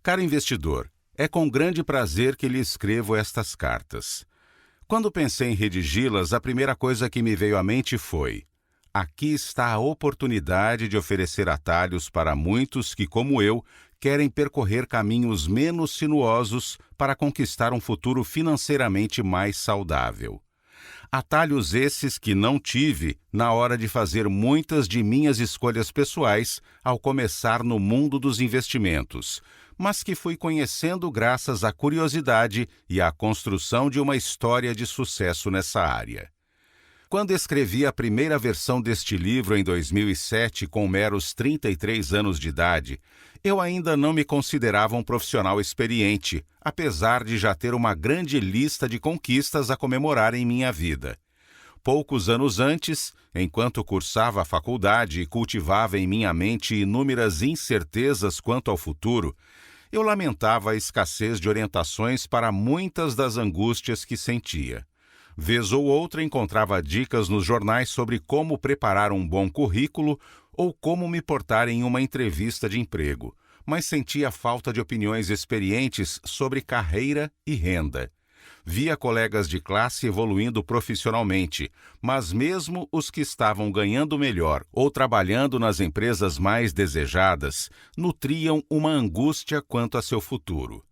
Caro investidor, é com grande prazer que lhe escrevo estas cartas. Quando pensei em redigi-las, a primeira coisa que me veio à mente foi: aqui está a oportunidade de oferecer atalhos para muitos que, como eu, querem percorrer caminhos menos sinuosos para conquistar um futuro financeiramente mais saudável. Atalhos esses que não tive na hora de fazer muitas de minhas escolhas pessoais ao começar no mundo dos investimentos, mas que fui conhecendo graças à curiosidade e à construção de uma história de sucesso nessa área. Quando escrevi a primeira versão deste livro em 2007, com meros 33 anos de idade, eu ainda não me considerava um profissional experiente, apesar de já ter uma grande lista de conquistas a comemorar em minha vida. Poucos anos antes, enquanto cursava a faculdade e cultivava em minha mente inúmeras incertezas quanto ao futuro, eu lamentava a escassez de orientações para muitas das angústias que sentia. Vez ou outra encontrava dicas nos jornais sobre como preparar um bom currículo ou como me portar em uma entrevista de emprego, mas sentia falta de opiniões experientes sobre carreira e renda. Via colegas de classe evoluindo profissionalmente, mas mesmo os que estavam ganhando melhor ou trabalhando nas empresas mais desejadas, nutriam uma angústia quanto a seu futuro.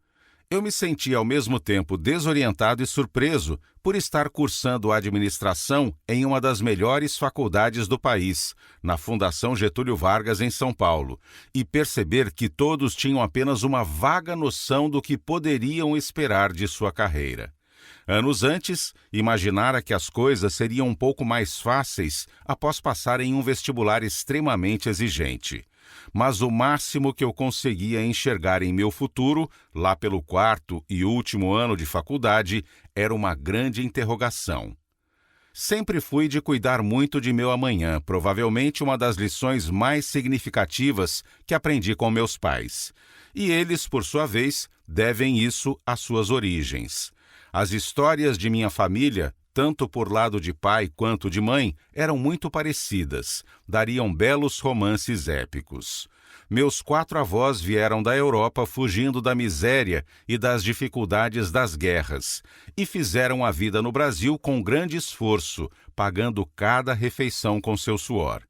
Eu me sentia ao mesmo tempo desorientado e surpreso por estar cursando administração em uma das melhores faculdades do país, na Fundação Getúlio Vargas, em São Paulo, e perceber que todos tinham apenas uma vaga noção do que poderiam esperar de sua carreira. Anos antes, imaginara que as coisas seriam um pouco mais fáceis após passar em um vestibular extremamente exigente. Mas o máximo que eu conseguia enxergar em meu futuro, lá pelo 4º e último ano de faculdade, era uma grande interrogação. Sempre fui de cuidar muito de meu amanhã, provavelmente uma das lições mais significativas que aprendi com meus pais. E eles, por sua vez, devem isso às suas origens. As histórias de minha família, tanto por lado de pai quanto de mãe, eram muito parecidas, dariam belos romances épicos. Meus 4 avós vieram da Europa fugindo da miséria e das dificuldades das guerras, e fizeram a vida no Brasil com grande esforço, pagando cada refeição com seu suor.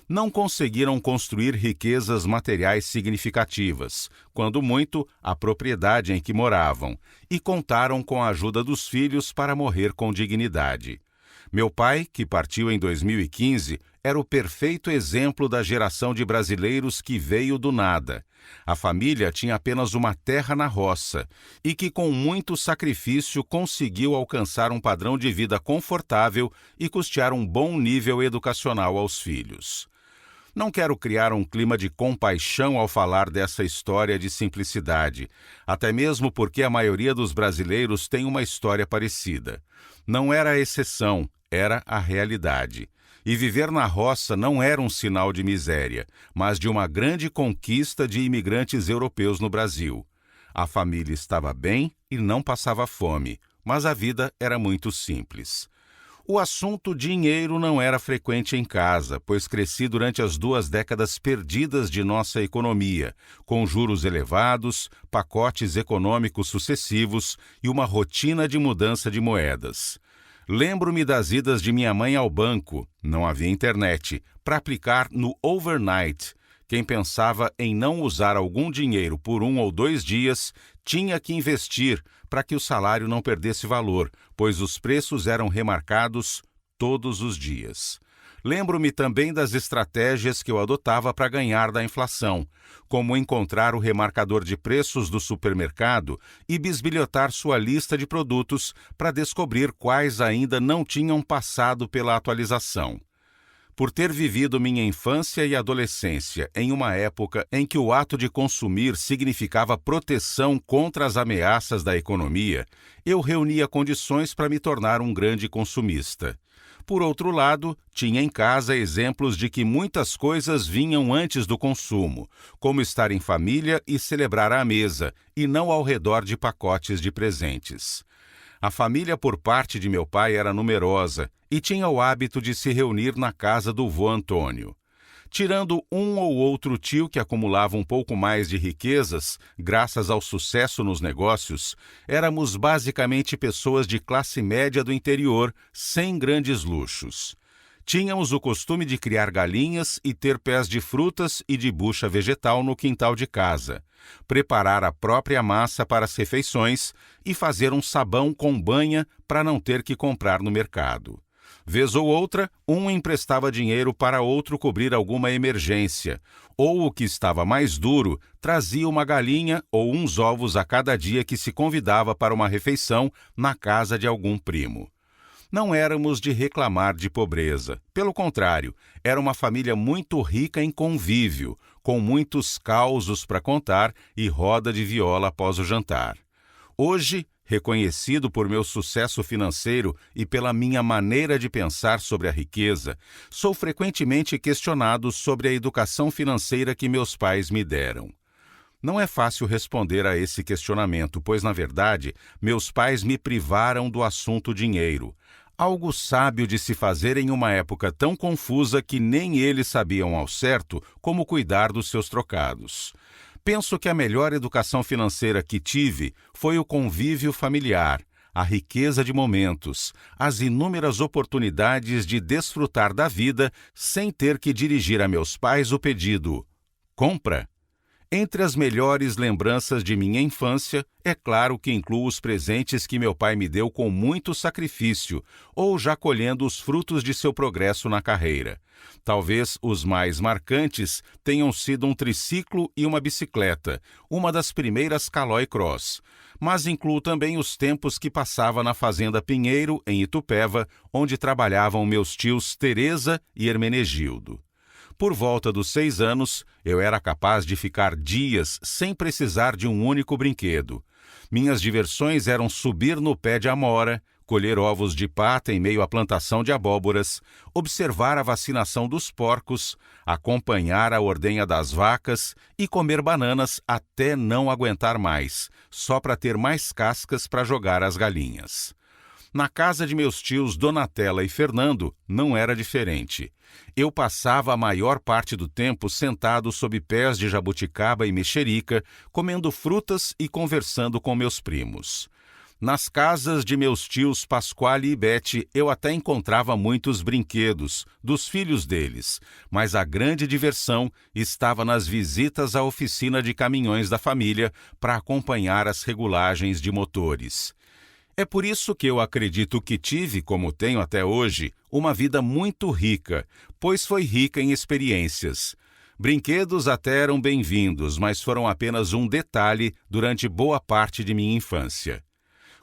Não conseguiram construir riquezas materiais significativas, quando muito, a propriedade em que moravam, e contaram com a ajuda dos filhos para morrer com dignidade. Meu pai, que partiu em 2015, era o perfeito exemplo da geração de brasileiros que veio do nada. A família tinha apenas uma terra na roça e que, com muito sacrifício, conseguiu alcançar um padrão de vida confortável e custear um bom nível educacional aos filhos. Não quero criar um clima de compaixão ao falar dessa história de simplicidade, até mesmo porque a maioria dos brasileiros tem uma história parecida. Não era a exceção, era a realidade. E viver na roça não era um sinal de miséria, mas de uma grande conquista de imigrantes europeus no Brasil. A família estava bem e não passava fome, mas a vida era muito simples. O assunto dinheiro não era frequente em casa, pois cresci durante as 2 décadas perdidas de nossa economia, com juros elevados, pacotes econômicos sucessivos e uma rotina de mudança de moedas. Lembro-me das idas de minha mãe ao banco, não havia internet, para aplicar no overnight. Quem pensava em não usar algum dinheiro por 1 ou 2 dias, tinha que investir para que o salário não perdesse valor, pois os preços eram remarcados todos os dias. Lembro-me também das estratégias que eu adotava para ganhar da inflação, como encontrar o remarcador de preços do supermercado e bisbilhotar sua lista de produtos para descobrir quais ainda não tinham passado pela atualização. Por ter vivido minha infância e adolescência em uma época em que o ato de consumir significava proteção contra as ameaças da economia, eu reunia condições para me tornar um grande consumista. Por outro lado, tinha em casa exemplos de que muitas coisas vinham antes do consumo, como estar em família e celebrar à mesa, e não ao redor de pacotes de presentes. A família por parte de meu pai era numerosa e tinha o hábito de se reunir na casa do vô Antônio. Tirando um ou outro tio que acumulava um pouco mais de riquezas, graças ao sucesso nos negócios, éramos basicamente pessoas de classe média do interior, sem grandes luxos. Tínhamos o costume de criar galinhas e ter pés de frutas e de bucha vegetal no quintal de casa, preparar a própria massa para as refeições e fazer um sabão com banha para não ter que comprar no mercado. Vez ou outra, um emprestava dinheiro para outro cobrir alguma emergência, ou o que estava mais duro, trazia uma galinha ou uns ovos a cada dia que se convidava para uma refeição na casa de algum primo. Não éramos de reclamar de pobreza. Pelo contrário, era uma família muito rica em convívio, com muitos causos para contar e roda de viola após o jantar. Hoje, reconhecido por meu sucesso financeiro e pela minha maneira de pensar sobre a riqueza, sou frequentemente questionado sobre a educação financeira que meus pais me deram. Não é fácil responder a esse questionamento, pois, na verdade, meus pais me privaram do assunto dinheiro. Algo sábio de se fazer em uma época tão confusa que nem eles sabiam ao certo como cuidar dos seus trocados. Penso que a melhor educação financeira que tive foi o convívio familiar, a riqueza de momentos, as inúmeras oportunidades de desfrutar da vida sem ter que dirigir a meus pais o pedido: compra. Entre as melhores lembranças de minha infância, é claro que incluo os presentes que meu pai me deu com muito sacrifício, ou já colhendo os frutos de seu progresso na carreira. Talvez os mais marcantes tenham sido um triciclo e uma bicicleta, uma das primeiras Caloi Cross. Mas incluo também os tempos que passava na Fazenda Pinheiro, em Itupeva, onde trabalhavam meus tios Teresa e Hermenegildo. Por volta dos 6 anos, eu era capaz de ficar dias sem precisar de um único brinquedo. Minhas diversões eram subir no pé de amora, colher ovos de pata em meio à plantação de abóboras, observar a vacinação dos porcos, acompanhar a ordenha das vacas e comer bananas até não aguentar mais, só para ter mais cascas para jogar às galinhas. Na casa de meus tios Donatella e Fernando, não era diferente. Eu passava a maior parte do tempo sentado sob pés de jabuticaba e mexerica, comendo frutas e conversando com meus primos. Nas casas de meus tios Pasquale e Bete, eu até encontrava muitos brinquedos, dos filhos deles, mas a grande diversão estava nas visitas à oficina de caminhões da família para acompanhar as regulagens de motores. É por isso que eu acredito que tive, como tenho até hoje, uma vida muito rica, pois foi rica em experiências. Brinquedos até eram bem-vindos, mas foram apenas um detalhe durante boa parte de minha infância.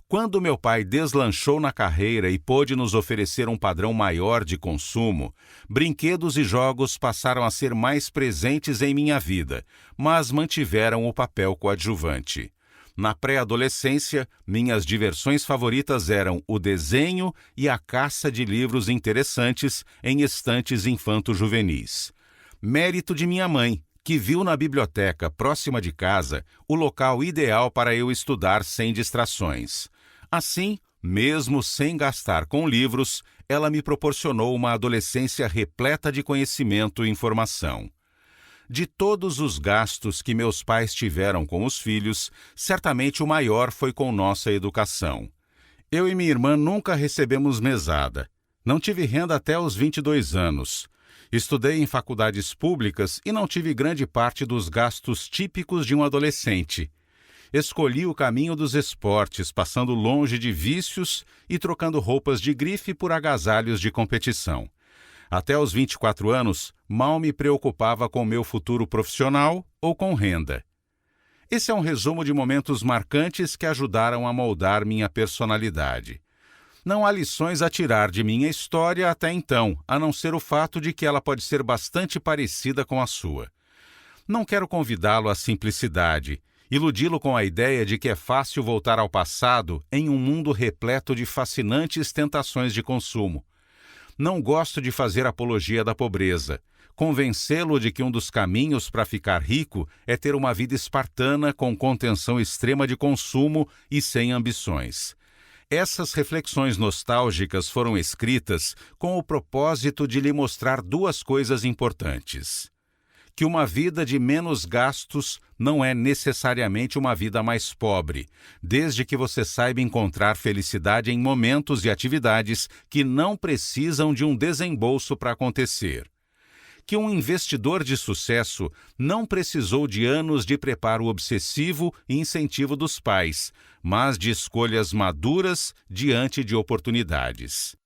Quando meu pai deslanchou na carreira e pôde nos oferecer um padrão maior de consumo, brinquedos e jogos passaram a ser mais presentes em minha vida, mas mantiveram o papel coadjuvante. Na pré-adolescência, minhas diversões favoritas eram o desenho e a caça de livros interessantes em estantes infanto-juvenis. Mérito de minha mãe, que viu na biblioteca próxima de casa o local ideal para eu estudar sem distrações. Assim, mesmo sem gastar com livros, ela me proporcionou uma adolescência repleta de conhecimento e informação. De todos os gastos que meus pais tiveram com os filhos, certamente o maior foi com nossa educação. Eu e minha irmã nunca recebemos mesada. Não tive renda até os 22 anos. Estudei em faculdades públicas e não tive grande parte dos gastos típicos de um adolescente. Escolhi o caminho dos esportes, passando longe de vícios e trocando roupas de grife por agasalhos de competição. Até os 24 anos, mal me preocupava com meu futuro profissional ou com renda. Esse é um resumo de momentos marcantes que ajudaram a moldar minha personalidade. Não há lições a tirar de minha história até então, a não ser o fato de que ela pode ser bastante parecida com a sua. Não quero convidá-lo à simplicidade, iludi-lo com a ideia de que é fácil voltar ao passado em um mundo repleto de fascinantes tentações de consumo. Não gosto de fazer apologia da pobreza. Convencê-lo de que um dos caminhos para ficar rico é ter uma vida espartana com contenção extrema de consumo e sem ambições. Essas reflexões nostálgicas foram escritas com o propósito de lhe mostrar duas coisas importantes: que uma vida de menos gastos não é necessariamente uma vida mais pobre, desde que você saiba encontrar felicidade em momentos e atividades que não precisam de um desembolso para acontecer. Que um investidor de sucesso não precisou de anos de preparo obsessivo e incentivo dos pais, mas de escolhas maduras diante de oportunidades.